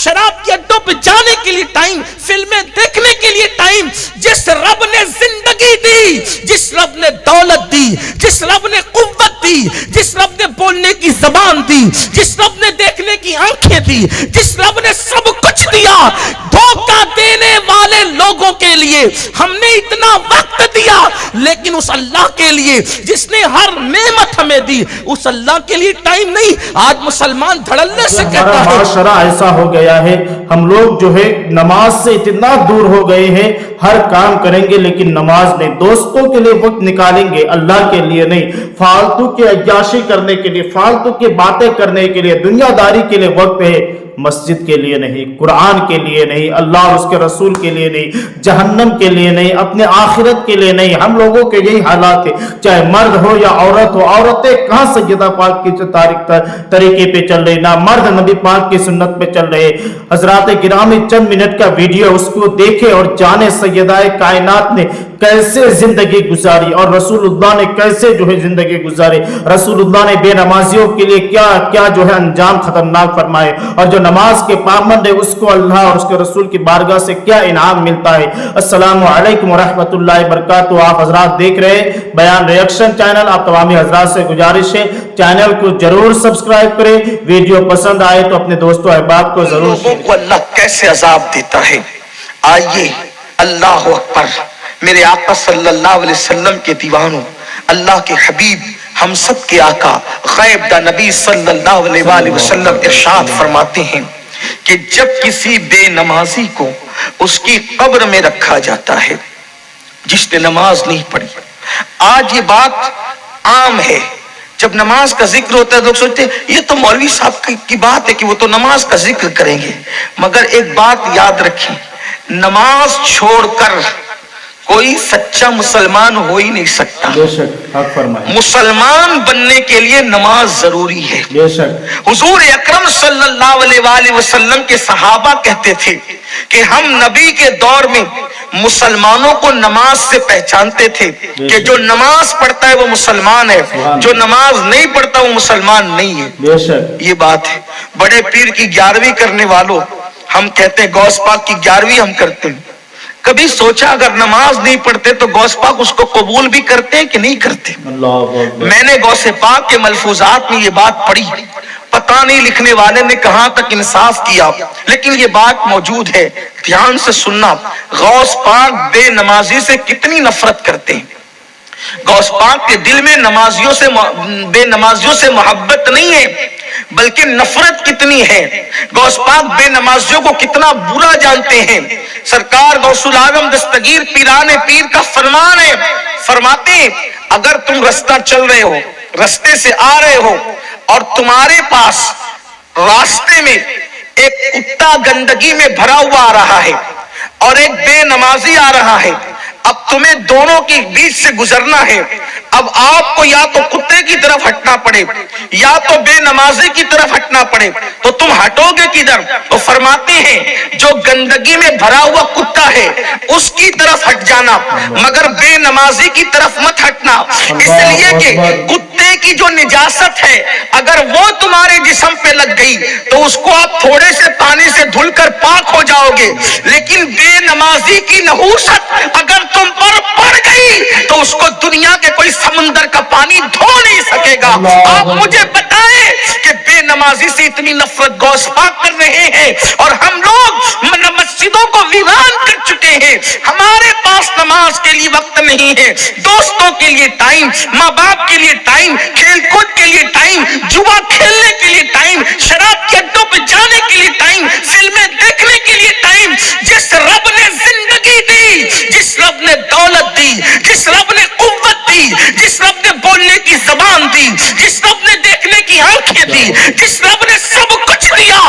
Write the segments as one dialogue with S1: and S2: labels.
S1: شراب کے اڈوں پہ جانے کے لیے ٹائم، فلمیں دیکھنے کے لیے ٹائم. جس رب نے زندگی دی، جس رب نے دولت دی، جس رب نے قوت دی، جس رب نے بولنے کی زبان دی، جس رب نے دیکھنے کی آنکھیں دی، جس رب نے سب کچھ دیا، دھوکہ دینے والے لوگوں کے لیے ہم نے اتنا وقت دیا، لیکن اس اللہ کے لیے جس نے ہر نعمت ہمیں دی، اس اللہ کے لیے ٹائم نہیں. آج مسلمان دھڑلے سے کہتا ہے
S2: معاشرہ ایسا ہو گیا ہے، ہم لوگ جو ہے نماز سے اتنا دور ہو گئے ہیں، ہر کام کریں گے لیکن نماز نہیں. دوستوں کے لیے وقت نکالیں گے، اللہ کے لیے نہیں. فالتو کی عیاشی کرنے کے لیے، فالتو کی باتیں کرنے کے لیے، دنیا داری کے لیے وقت ہے، مسجد کے لیے نہیں، قرآن کے لیے نہیں، اللہ اور اس کے رسول کے لیے نہیں، جہنم کے لیے نہیں، اپنے آخرت کے لیے نہیں. ہم لوگوں کے یہی حالات ہے، چاہے مرد ہو یا عورت ہو. عورتیں کہاں سیدہ پاک کی طریقے پہ چل رہی، نہ مرد نبی پاک کی سنت پہ چل رہے. حضرات گرامی چند منٹ کا ویڈیو، اس کو دیکھیں اور جانے سیدہ کائنات نے کیسے زندگی گزاری اور رسول اللہ نے کیسے جو ہے زندگی گزاری. رسول اللہ نے بے نمازیوں کے لیے کیا کیا جو ہے انجام خطرناک فرمائے، اور جو نماز کے پابند ہے اس کو اللہ اور اس کے رسول کی بارگاہ سے کیا انعام ملتا ہے. السلام علیکم ورحمۃ اللہ وبرکاتہ. آپ حضرات دیکھ رہے ہیں بیان ریئیکشن چینل. آپ تمامی حضرات سے گزارش ہے چینل کو ضرور سبسکرائب کریں. ویڈیو پسند آئے تو اپنے دوستوں احباب کو ضرور
S3: لوگوں کو اللہ کیسے عذاب دیتا ہے. آئیے اللہ اکبر. میرے آقا صلی اللہ علیہ وسلم کے دیوانوں، اللہ کے حبیب، ہم سب کے آقا غیب دا نبی صلی اللہ علیہ وآلہ وسلم ارشاد فرماتے ہیں کہ جب کسی بے نمازی کو اس کی قبر میں رکھا جاتا ہے جس نے نماز نہیں پڑھی. آج یہ بات عام ہے، جب نماز کا ذکر ہوتا ہے لوگ سوچتے ہیں یہ تو مولوی صاحب کی بات ہے کہ وہ تو نماز کا ذکر کریں گے. مگر ایک بات یاد رکھیں، نماز چھوڑ کر کوئی سچا مسلمان ہو ہی نہیں سکتا.
S2: بے شک حق فرمائے.
S3: مسلمان بننے کے لیے نماز ضروری ہے.
S2: بے شک
S3: حضور اکرم صلی اللہ علیہ وآلہ وسلم کے صحابہ کہتے تھے کہ ہم نبی کے دور میں مسلمانوں کو نماز سے پہچانتے تھے کہ جو نماز پڑھتا ہے وہ مسلمان ہے، جو نماز نہیں پڑھتا وہ مسلمان نہیں ہے.
S2: بے شک
S3: یہ بات ہے. بڑے پیر کی 11ویں کرنے والوں، ہم کہتے ہیں غوث پاک کی 11ویں ہم کرتے ہیں. کبھی سوچا اگر نماز نہیں پڑھتے تو غوث پاک اس کو قبول بھی کرتے ہیں کہ نہیں کرتے؟
S2: اللہ اکبر.
S3: میں نے غوث پاک کے ملفوظات میں یہ بات پڑھی، پتہ نہیں لکھنے والے نے کہاں تک انصاف کیا، لیکن یہ بات موجود ہے. دھیان سے سننا. غوث پاک بے نمازی سے کتنی نفرت کرتے ہیں. غوث پاک کے دل میں بے نمازیوں سے محبت نہیں ہے بلکہ نفرت کتنی ہے. غوث پاک بے نمازیوں کو کتنا برا جانتے ہیں. سرکار غوث العالم دستگیر پیران پیر کا فرمان ہے، فرماتے ہیں اگر تم رستہ چل رہے ہو، رستے سے آ رہے ہو اور تمہارے پاس راستے میں ایک کتا گندگی میں بھرا ہوا آ رہا ہے اور ایک بے نمازی آ رہا ہے، اب تمہیں دونوں کے بیچ سے گزرنا ہے. اب آپ کو یا تو کتے کی طرف ہٹنا پڑے یا تو بے نمازی کی طرف ہٹنا پڑے، تو تم ہٹو گے کدھر؟ تو فرماتے ہیں جو گندگی میں بھرا ہوا کتا ہے اس کی طرف ہٹ جانا، مگر بے نمازی کی طرف مت ہٹنا. اس لیے کہ کتے کی جو نجاست ہے اگر وہ تمہارے جسم پہ لگ گئی تو اس کو آپ تھوڑے سے پانی سے دھل کر پاک ہو جاؤ گے، لیکن بے نمازی کی نحوست اگر تم پر پڑ گئی تو اس کو دنیا کے کوئی سمندر کا پانی دھو نہیں سکے گا. آپ مجھے بتائیں کہ بے نمازی سے اتنی نفرت غوث پاک کر رہے ہیں اور ہم لوگ مسجدوں کو ویران کر چکے ہیں. ہمارے پاس نماز کے لیے وقت نہیں ہے، دوستوں کے لیے ٹائم، ماں باپ کے لیے ٹائم، کھیل کود کے لیے ٹائم، جوا کھیلنے کے لیے ٹائم، شراب کے اڈوں پہ جانے کے لیے ٹائم، فلمیں دیکھنے کے لیے ٹائم. جس رب نے زندگی دی، جس رب نے دولت دی، جس رب نے قوت دی، جس رب نے بولنے کی زبان دی، جس رب نے دیکھنے کی آنکھیں دی، جس رب نے سب کچھ دیا،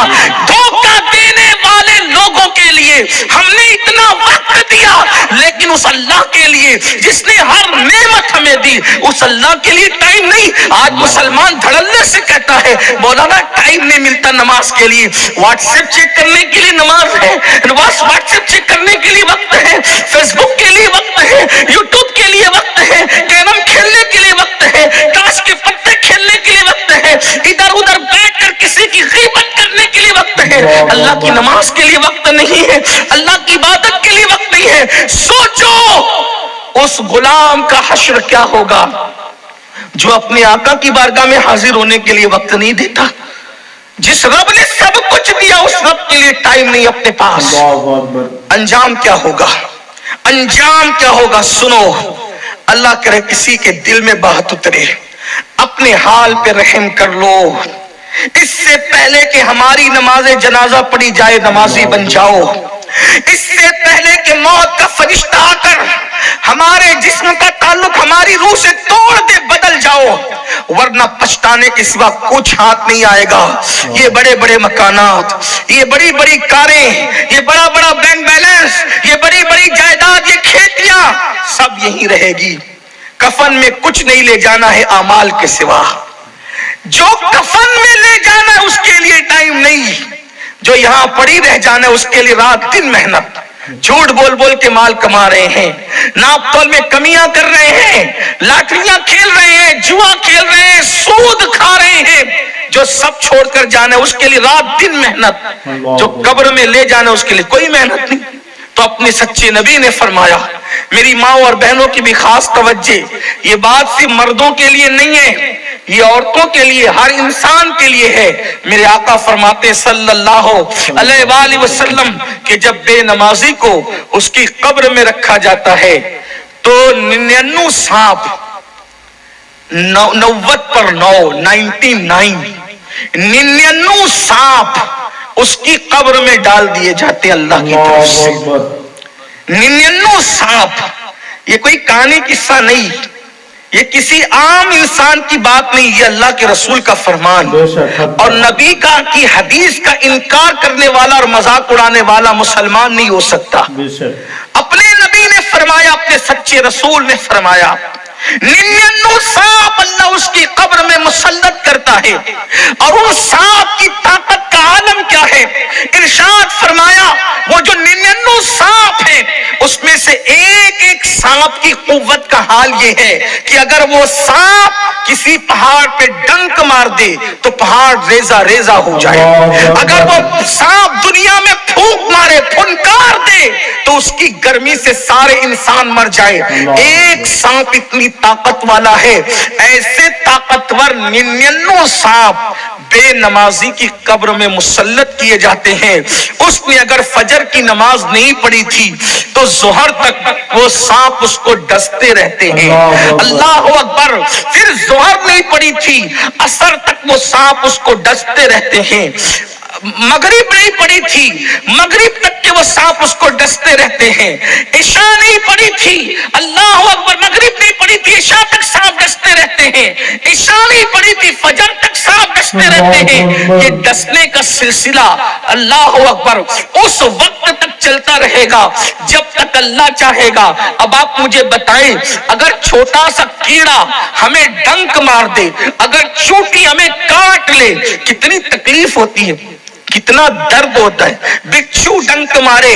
S3: دھوکہ دینے والے لوگوں کے لیے ہم نے اتنا وقت دیا، لیکن اس اللہ کے لیے جس نے ہر نعمت ہمیں دی اس اللہ کے لیے ٹائم نہیں. آج مسلمان دھڑلے سے کہتا ہے مولانا ٹائم نہیں ملتا نماز کے لیے. واٹس ایپ چیک کرنے کے لیے نماز ہے، واٹس ایپ چیک کرنے کے لیے وقت ہے، فیس بک کے لیے وقت ہے، یوٹیوب کے لیے وقت ہے، کیرم کھیلنے کے لیے وقت ہے، تاش کے پتے کھیلنے کے لیے وقت ہے، ادھر ادھر بیٹھ کر کسی کی غیبت کرنے کے لیے وقت وقت ہے, اللہ کی نماز کے لیے وقت نہیں ہے, اللہ کی عبادت کے لیے وقت نہیں ہے. سوچو اس غلام کا حشر کیا ہوگا جو اپنے آقا کی بارگاہ میں حاضر ہونے کے لیے وقت نہیں دیتا. جس رب نے سب کچھ دیا اس رب کے لیے ٹائم نہیں اپنے پاس. انجام کیا ہوگا, انجام کیا ہوگا؟ سنو, اللہ کرے کسی کے دل میں بات اترے, اپنے حال پہ رحم کر لو. اس سے پہلے کہ ہماری نماز جنازہ پڑھی جائے نمازی بن جاؤ. اس سے پہلے کہ موت کا فرشتہ آ کر ہمارے جسم کا تعلق ہماری روح سے توڑ دے, بدل جاؤ, ورنہ پچھتانے کے سوا کچھ ہاتھ نہیں آئے گا. یہ بڑے بڑے مکانات, یہ بڑی بڑی کاریں, یہ بڑا بڑا بینک بیلنس, یہ بڑی بڑی جائیداد, یہ کھیتیاں سب یہی رہے گی. کفن میں کچھ نہیں لے جانا ہے اعمال کے سوا. جو کفن میں لے جانا ہے اس کے لیے ٹائم نہیں, جو یہاں پڑی رہ جانا ہے اس کے لیے رات دن محنت. جھوٹ بول بول کے مال کما رہے ہیں, ناپ تول میں کمیاں کر رہے ہیں, لاٹریاں کھیل رہے ہیں, جوا کھیل رہے ہیں, سود کھا رہے ہیں. جو سب چھوڑ کر جانا ہے اس کے لیے رات دن محنت, جو قبر میں لے جانا ہے اس کے لیے کوئی محنت نہیں. تو اپنے سچے نبی نے فرمایا, میری ماں اور بہنوں کی بھی خاص توجہ, یہ بات صرف مردوں کے لیے نہیں ہے, یہ عورتوں کے لیے, ہر انسان کے لیے ہے. میرے آقا فرماتے صلی اللہ علیہ وآلہ وسلم کہ جب بے نمازی کو اس کی قبر میں رکھا جاتا ہے تو 99 سانپ, 90 پر 9, 99 سانپ اس کی قبر میں ڈال دیے جاتے ہیں اللہ کی طرف سے. 99 سانپ, یہ کوئی کہانی قصہ نہیں, یہ کسی عام انسان کی بات نہیں, یہ اللہ کے رسول کا فرمان. اور نبی کا کی حدیث کا انکار کرنے والا اور مذاق اڑانے والا مسلمان نہیں ہو سکتا. اپنے نبی نے فرمایا, اپنے سچے رسول نے فرمایا, 99 سانپ اللہ اس کی قبر میں مسلط کرتا ہے. اور ان سانپ کی طاقت کا عالم کیا ہے؟ ارشاد فرمایا وہ جو 99 سانپ ہیں اس میں سے ایک ایک سانپ کی قوت کا حال یہ ہے کہ اگر وہ سانپ کسی پہاڑ پہ ڈنک مار دے تو پہاڑ ریزہ ریزہ ہو جائے. اگر وہ سانپ دنیا میں پھونک مارے, پھنکار دے, تو اس کی گرمی سے سارے انسان مر جائے. ایک سانپ اتنی طاقت والا ہے. ایسے طاقتور 99 سانپ بے نمازی کی قبر میں مسلط کیے جاتے ہیں. اس نے اگر فجر کی نماز نہیں پڑھی تھی تو ظہر تک وہ سانپ اس کو ڈستے رہتے ہیں. اللہ اکبر. پھر ظہر نہیں پڑھی تھی, عصر تک وہ سانپ اس کو ڈستے رہتے ہیں. مغرب نہیں پڑھی تھی, مغرب تک کے وہ سانپ اس کو ڈستے رہتے ہیں. عشاء نہیں پڑھی تھی, اللہ اکبر, مغرب نہیں پڑھی تھی, عشاء تک سانپ ڈستے رہتے ہیں. عشاء نہیں پڑھی تھی, فجر تک سانپ ڈستے رہتے ہیں. یہ ڈسنے کا سلسلہ اللہ اکبر اس وقت تک چلتا رہے گا جب تک اللہ چاہے گا. اب آپ مجھے بتائیں, اگر چھوٹا سا کیڑا ہمیں ڈنک مار دے, اگر چونٹی ہمیں کاٹ لے, کتنی تکلیف ہوتی ہے, کتنا درد ہوتا ہے. بچھو ڈنک مارے,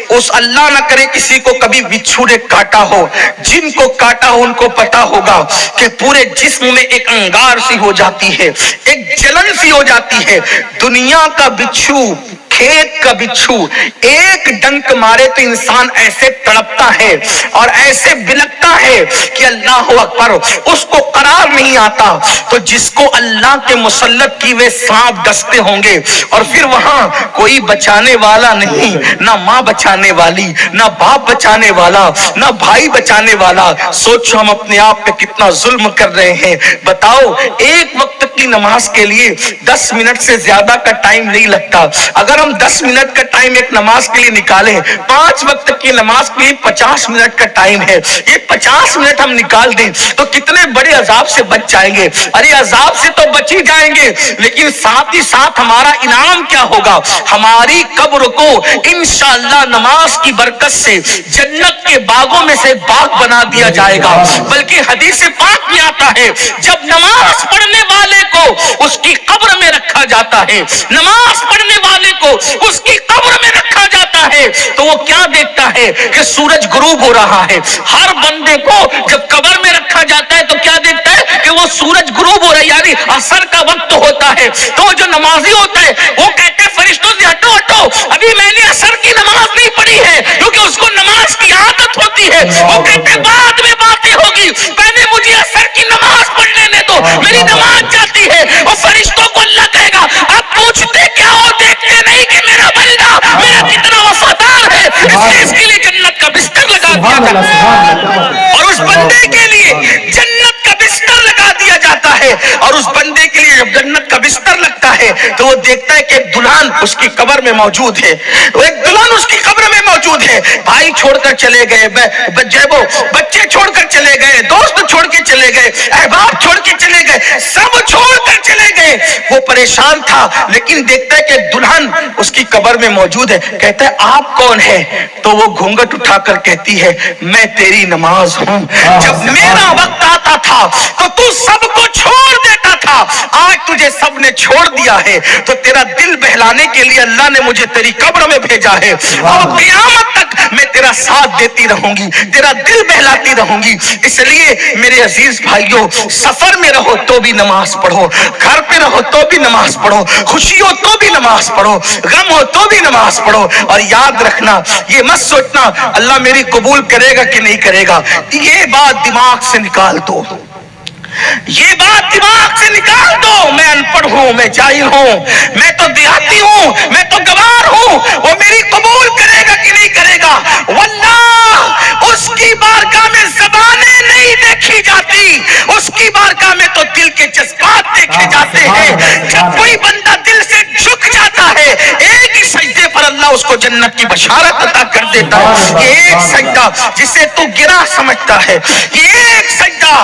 S3: اس اللہ نہ کرے کسی کو کبھی بچھو نے کاٹا ہو, جن کو کاٹا ہو ان کو پتا ہوگا کہ پورے جسم میں ایک انگار سی ہو جاتی ہے, ایک جلن سی ہو جاتی ہے. دنیا کا بچھو, کھیت کا بچھو ایک ڈنک مارے تو انسان ایسے تڑپتا ہے اور ایسے بلکتا ہے کہ اللہ اکبر, اس کو قرار نہیں آتا. تو جس کو اللہ کے مسلط کی ہوئے سانپ ڈستے ہوں گے اور پھر وہاں کوئی بچانے والا نہیں, نہ ماں بچانے والی, نہ باپ بچانے والا, نہ بھائی بچانے والا. سوچو ہم اپنے آپ پہ کتنا ظلم کر رہے ہیں. بتاؤ, ایک وقت کی نماز کے لیے 10 منٹ سے زیادہ کا ٹائم نہیں لگتا. اگر ہم 10 منٹ کا ٹائم ایک نماز کے لیے نکالیں, 5 وقت کی نماز کے لیے 50 منٹ کا ٹائم ہے, یہ 50 منٹ ہم نکال دیں تو کتنے بڑے عذاب سے بچ جائیں گے. ارے عذاب سے تو بچ ہی جائیں گے, لیکن ساتھ ہی ساتھ ہمارا انعام کیا ہوگا؟ ہماری قبر کو انشاءاللہ نماز کی برکت سے جنت کے باغوں میں سے باغ بنا دیا جائے گا. بلکہ حدیث پاک میں آتا ہے جب نماز پڑھنے والے کو اس کی قبر میں رکھا جاتا ہے, نماز پڑھنے والے کو اس کی قبر میں رکھا جاتا ہے تو وہ کیا دیکھتا ہے کہ سورج غروب ہو رہا ہے. ہر بندے کو جب قبر میں رکھا جاتا ہے تو کیا دیکھتا ہے کہ کہ وہ سورج غروب ہو رہا ہے یعنی عصر کا وقت ہوتا ہے تو جو نمازی ہوتا ہے وہ کہتے ہیں فرشتوں سے ہٹو ہٹو, ابھی میں نے عصر کی نماز نہیں پڑھی ہے, کیونکہ اس کو نماز کی عادت ہوتی ہے. وہ کہتے ہیں بعد میں باتیں ہوگی, پہلے مجھے عصر کی نماز پڑھ لینے دو, میری نماز جاتی ہے. اور فرشتوں کو اللہ کہے گا اب پوچھتے کیا ہو, دیکھتے نہیں کہ میرا بندہ میرا کتنا وفادار ہے, اس لیے اس کے لیے جنت کا بستر لگا دیا جاتا ہے. اور اس بندے کے لیے جنت کا بستر لگا دیا جاتا ہے. اور اس بندے کے لیے جب جنت کا بستر لگتا ہے تو وہ دیکھتا ہے کہ ایک دلہن اس کی قبر میں موجود ہے, ایک دلہن اس کی قبر میں موجود ہے. بھائی چھوڑ کر چلے گئے, بچے چھوڑ کر چلے گئے, دوست چھوڑ کے چلے گئے, احباب چھوڑ کے چلے گئے, سب چھوڑ کر چلے گئے. وہ پریشان تھا لیکن دیکھتا ہے کہ دلہن اس کی قبر میں موجود ہے. کہتا ہے آپ کون ہے؟ تو وہ گھونگھٹ اٹھا کر کہتی ہے میں تیری نماز ہوں. جب میرا وقت آتا تھا تو تو سب کو چھوڑ دیتا تھا, آج تجھے سب نے چھوڑ دیا ہے تو تیرا دل بہلانے کے لیے اللہ نے مجھے تیری قبر میں بھیجا ہے. اور قیامت تک میں تیرا ساتھ دیتی رہوں گی, تیرا دل بہلاتی رہوں گی. اس لیے میرے عزیز بھائیوں, سفر میں رہو تو بھی نماز پڑھو, گھر پہ رہو تو بھی نماز پڑھو, خوشی ہو تو بھی نماز پڑھو, غم ہو تو بھی نماز پڑھو. اور یاد رکھنا, یہ مت سوچنا اللہ میری قبول کرے گا کہ نہیں کرے گا, یہ بات دماغ سے نکال دو, یہ بات دماغ سے نکال دو. میں ان پڑھ ہوں, میں جاہل ہوں, میں تو دیہاتی ہوں, میں تو گوار ہوں, وہ میری قبول کرے گا کہ نہیں کرے گا. واللہ اس کی بارگاہ میں زبانیں نہیں دیکھی جاتی, اس کی بارگاہ میں تو دل کے جذبات دیکھے جاتے ہیں. جب کوئی بندہ دل سے جھک جاتا ہے ایک ہی سجدے پر اللہ اس کو جنت کی بشارت عطا کر دیتا ہے. یہ ایک سجدہ جسے تو گرا سمجھتا ہے, یہ ایک سجدہ.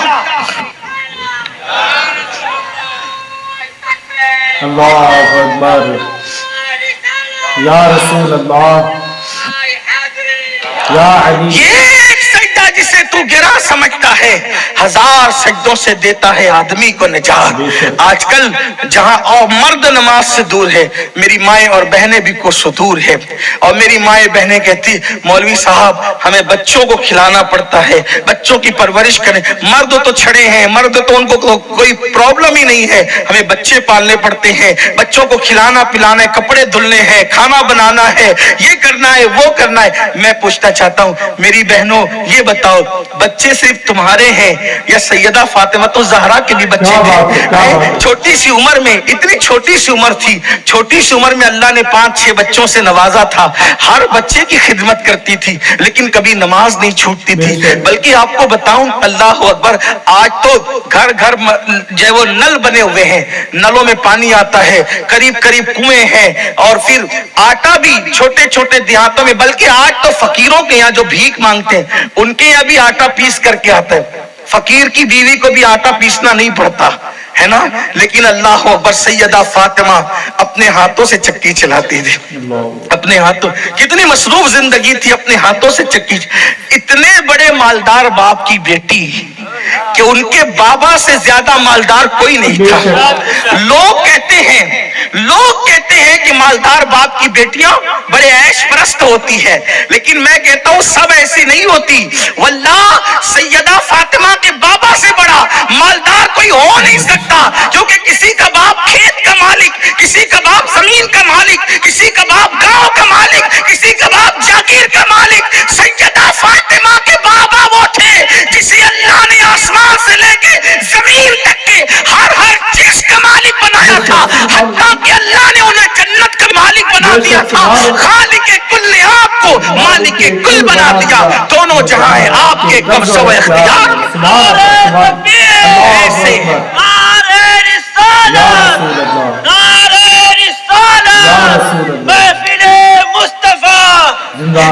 S2: اللہ اکبر, یا رسول اللہ, یا علی.
S3: یہ ایک سجدہ جسے تو گرا سمجھتا ہے, ہزار سجدوں سے دیتا ہے آدمی کو نجات. آج کل جہاں مرد نماز سے دور ہے, میری مائیں اور بہنیں بھی کوسوں دور ہے. اور میری مائیں بہنیں کہتی مولوی صاحب ہمیں بچوں کو کھلانا پڑتا ہے, بچوں کی پرورش کریں. مرد تو چھڑے ہیں, مرد تو ان کو کوئی پرابلم ہی نہیں ہے, ہمیں بچے پالنے پڑتے ہیں, بچوں کو کھلانا پلانا ہے, کپڑے دھلنے ہیں, کھانا بنانا ہے, یہ کرنا ہے, وہ کرنا ہے. میں پوچھنا چاہتا ہوں میری بہنوں, یہ بتاؤ بچے صرف تمہارے ہیں یا سیدہ فاطمہ الزہرا کے بھی بچے تھے؟ چھوٹی سی عمر میں, اتنی چھوٹی سی عمر تھی, چھوٹی سی عمر میں اللہ نے 5-6 بچوں سے نوازا تھا. ہر بچے کی خدمت کرتی تھی لیکن کبھی نماز نہیں چھوٹتی تھی. بلکہ آپ کو بتاؤں, اللہ اکبر, آج تو گھر گھر جو وہ نل بنے ہوئے ہیں, نلوں میں پانی آتا ہے, قریب قریب کنویں ہیں, اور پھر آٹا بھی چھوٹے چھوٹے دیہاتوں میں, بلکہ آج تو فقیروں کے یہاں جو بھیک مانگتے ہیں ان کے یہاں بھی آٹا پیس کر کے آتا ہے. فقیر کی بیوی کو بھی آٹا پیسنا نہیں پڑتا ہے نا, لیکن اللہ اکبر, سیدہ فاطمہ اپنے ہاتھوں سے چکی چلاتی تھی, اپنے ہاتھوں. کتنی مصروف زندگی تھی, اپنے ہاتھوں سے چکی. اتنے بڑے مالدار باپ کی بیٹی کہ ان کے بابا سے زیادہ مالدار کوئی نہیں تھا. لوگ کہتے ہیں کہ مالدار باپ کی بیٹیاں بڑے عیش پرست ہوتی ہے, لیکن میں کہتا ہوں سب ایسی نہیں ہوتی. واللہ سیدہ فاطمہ کے بابا سے بڑا مالدار کوئی ہو نہیں سکتا, کیونکہ کسی کا باپ کھیت کا مالک, کسی کا باپ زمین کا مالک, کسی کا باپ گاؤں کا مالک, کسی کا باپ جاگیر کا مالک. سیدہ فاطمہ کے بابا وہ تھے جسے اللہ نے آسمان سے لے کے زمین تک کے ہر چیز کا مالک بنایا تھا, حتیٰ کہ اللہ نے انہیں جنت کا مالک بنا دیا تھا. خالق کل نے آپ کو مالک کل بنا دیا. دونوں جہاں ہیں آپ کے قبضہ و اختیار. ایسے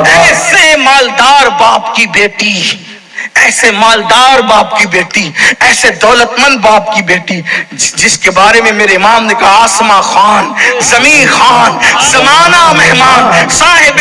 S3: ایسے مالدار باپ کی بیٹی, ایسے مالدار باپ کی بیٹی, ایسے دولت مند باپ کی بیٹی, جس کے بارے میں میرے امام نے کہا آسما خان, زمین خان, زمانہ مہمان, صاحب